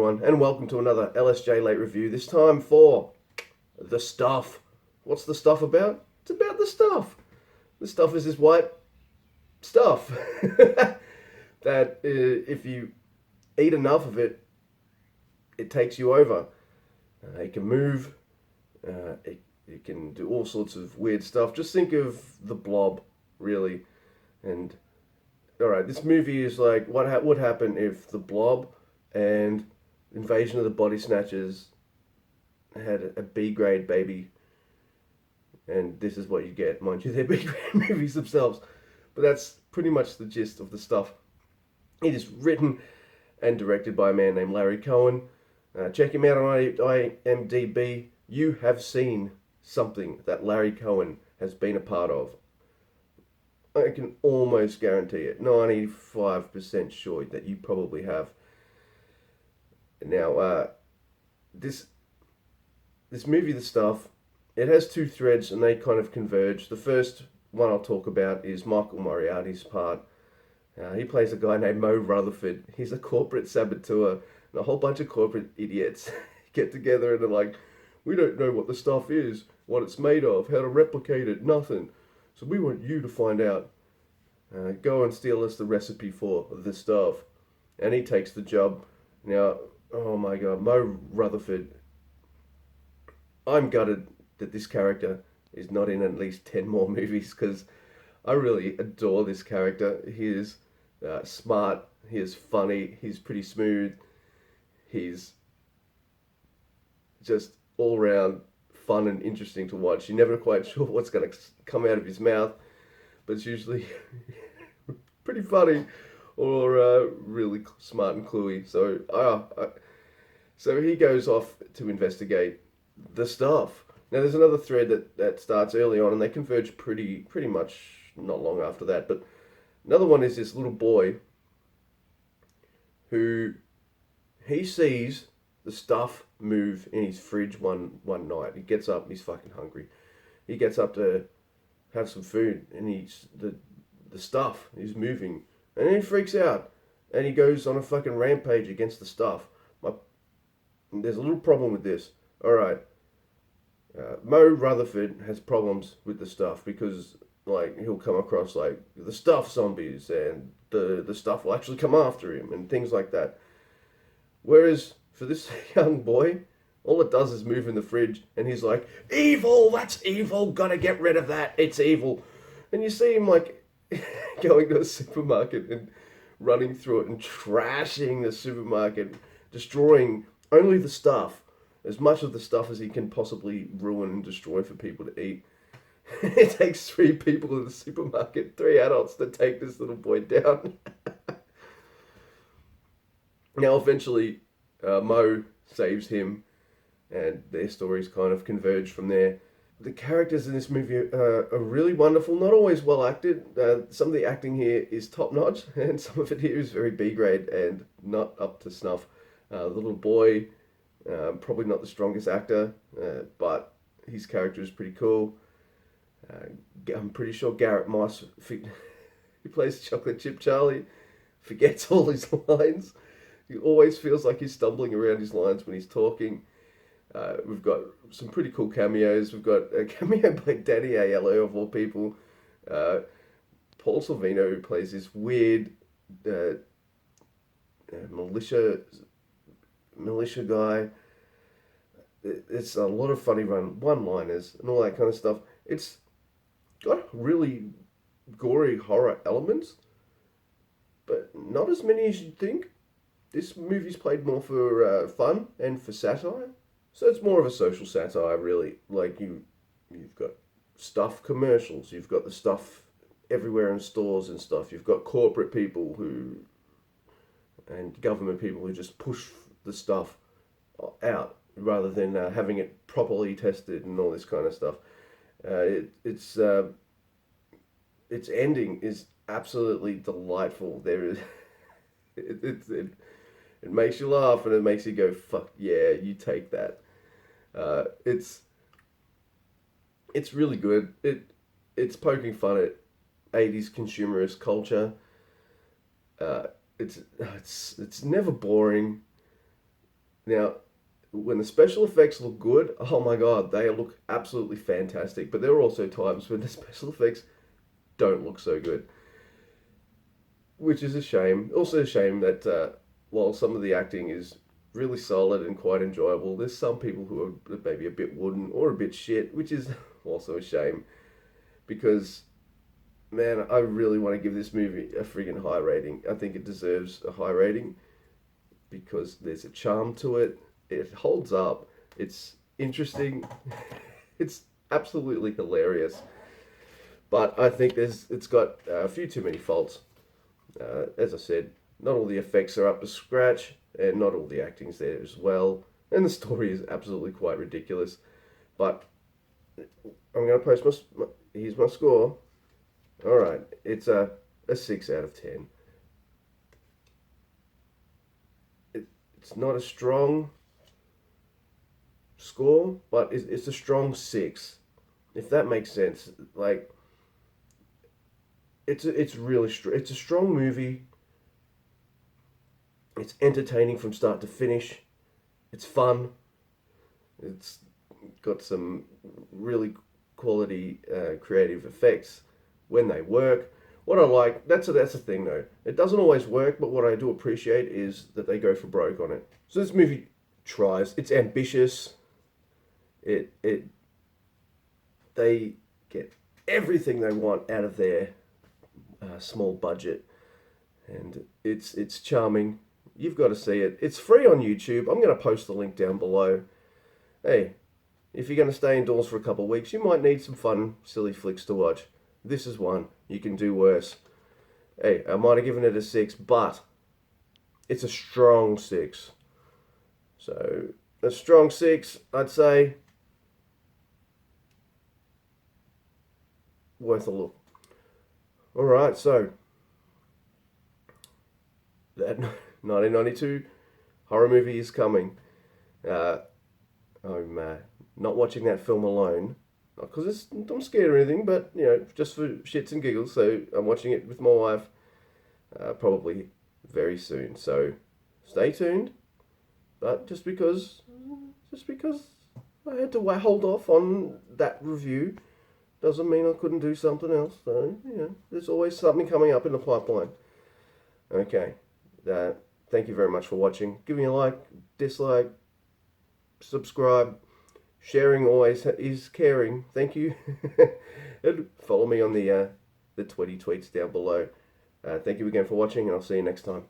everyone, and welcome to another LSJ Late Review. This time for The Stuff. What's the stuff about? It's about the stuff. The stuff is this white stuff that if you eat enough of it, it takes you over. It can move, it can do all sorts of weird stuff. Just think of The Blob, really. And, alright, this movie is like what would happen if The Blob and Invasion of the Body Snatchers had a B grade baby, and this is what you get. Mind you, they're B grade movies themselves, but that's pretty much the gist of the stuff. It is written and directed by a man named Larry Cohen. Check him out on IMDb. You have seen something that Larry Cohen has been a part of. I can almost guarantee it, 95% sure that you probably have. Now, this movie, The Stuff, it has two threads and they kind of converge. The first one I'll talk about is Michael Moriarty's part. He plays a guy named Mo Rutherford. He's a corporate saboteur, and a whole bunch of corporate idiots get together and they're like, we don't know what the stuff is, what it's made of, how to replicate it, nothing. So we want you to find out. Go and steal us the recipe for the stuff. And he takes the job. Now, oh my god, Mo Rutherford. I'm gutted that this character is not in at least 10 more movies because I really adore this character. He is smart, he is funny, he's pretty smooth, he's just all round fun and interesting to watch. You're never quite sure what's going to come out of his mouth, but it's usually pretty funny or really smart and cluey. So he goes off to investigate the stuff. Now there's another thread that starts early on and they converge pretty much not long after that. But another one is this little boy who he sees the stuff move in his fridge one night. He gets up and he's fucking hungry. He gets up to have some food and the stuff is moving and then he freaks out and he goes on a fucking rampage against the stuff. There's a little problem with this. Alright, Mo Rutherford has problems with the stuff because like he'll come across like the stuff zombies and the stuff will actually come after him and things like that. Whereas for this young boy, all it does is move in the fridge and he's like, evil, that's evil, gotta get rid of that, it's evil. And you see him like going to a supermarket and running through it and trashing the supermarket, destroying only the stuff, as much of the stuff as he can possibly ruin and destroy for people to eat. It takes 3 people in the supermarket, 3 adults, to take this little boy down. Now, eventually, Mo saves him, and their stories kind of converge from there. The characters in this movie are really wonderful, not always well acted. Some of the acting here is top notch, and some of it here is very B grade and not up to snuff. The little boy, probably not the strongest actor, but his character is pretty cool. I'm pretty sure Garrett Moss, who plays Chocolate Chip Charlie, forgets all his lines. He always feels like he's stumbling around his lines when he's talking. We've got some pretty cool cameos. We've got a cameo by Danny Aiello, of all people. Paul Sorvino, who plays this weird militia guy. It's a lot of funny one-liners and all that kind of stuff. It's got really gory horror elements, but not as many as you'd think. This movie's played more for fun and for satire. So it's more of a social satire, really. Like you've got stuff commercials, you've got the stuff everywhere in stores and stuff. You've got corporate people and government people who just push the stuff out rather than having it properly tested and all this kind of stuff. Its ending is absolutely delightful. It makes you laugh and it makes you go, fuck yeah, you take that. It's really good. It's poking fun at 80s consumerist culture. It's never boring. Now, when the special effects look good, oh my god, they look absolutely fantastic. But there are also times when the special effects don't look so good, which is a shame. Also, a shame that while some of the acting is really solid and quite enjoyable, there's some people who are maybe a bit wooden or a bit shit, which is also a shame because man, I really want to give this movie a friggin' high rating. I think it deserves a high rating because there's a charm to it. It holds up. It's interesting. It's absolutely hilarious. But I think it's got a few too many faults. As I said, not all the effects are up to scratch, and not all the acting's there as well. And the story is absolutely quite ridiculous. But I'm going to post here's my score. All right, it's a 6 out of 10. It's not a strong score, but it's a strong 6, if that makes sense. Like, it's really it's a strong movie. It's entertaining from start to finish. It's fun. It's got some really quality creative effects when they work. What I like, that's the thing though. It doesn't always work, but what I do appreciate is that they go for broke on it. So this movie tries. It's ambitious. It they get everything they want out of their small budget, and it's charming. You've got to see it. It's free on YouTube. I'm going to post the link down below. Hey, if you're going to stay indoors for a couple of weeks, you might need some fun, silly flicks to watch. This is one. You can do worse. Hey, I might have given it a 6, but it's a strong 6. So, a strong 6, I'd say, worth a look. Alright, so, that 1992 horror movie is coming. I'm not watching that film alone. Not because I'm scared or anything, but, just for shits and giggles. So I'm watching it with my wife probably very soon. So stay tuned. But just because I had to hold off on that review doesn't mean I couldn't do something else. So, there's always something coming up in the pipeline. Okay. Thank you very much for watching. Give me a like, dislike, subscribe. Sharing always is caring. Thank you. And follow me on the 20 tweets down below. Thank you again for watching, and I'll see you next time.